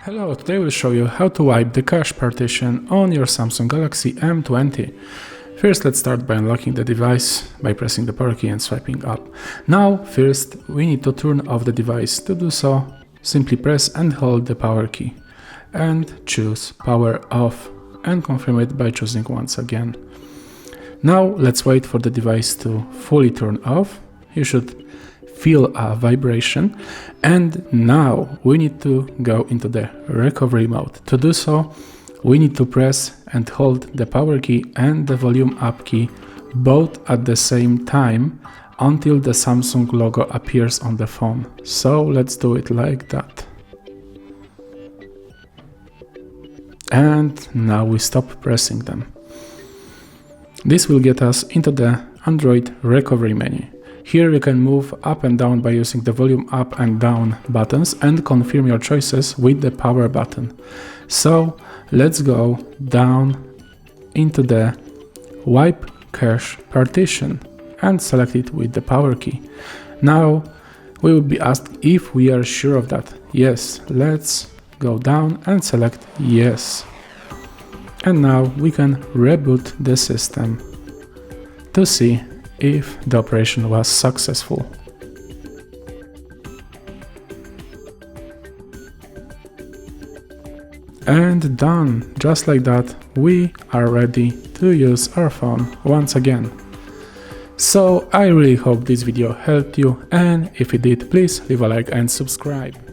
Hello, today we'll show you how to wipe the cache partition on your Samsung Galaxy M20. First, let's start by unlocking the device by pressing the power key and swiping up. Now, first, we need to turn off the device. To do so, simply press and hold the power key and choose power off and confirm it by choosing once again. Now, let's wait for the device to fully turn off. You should feel a vibration, and now we need to go into the recovery mode. To do so, we need to press and hold the power key and the volume up key both at the same time until the Samsung logo appears on the phone. So let's do it like that. And now we stop pressing them. This will get us into the Android recovery menu. Here you can move up and down by using the volume up and down buttons and confirm your choices with the power button. So let's go down into the wipe cache partition and select it with the power key. Now we will be asked if we are sure of that. Yes, let's go down and select yes. And now we can reboot the system to see if the operation was successful. And done! Just like that, we are ready to use our phone once again. So I really hope this video helped you, and if it did, please leave a like and subscribe.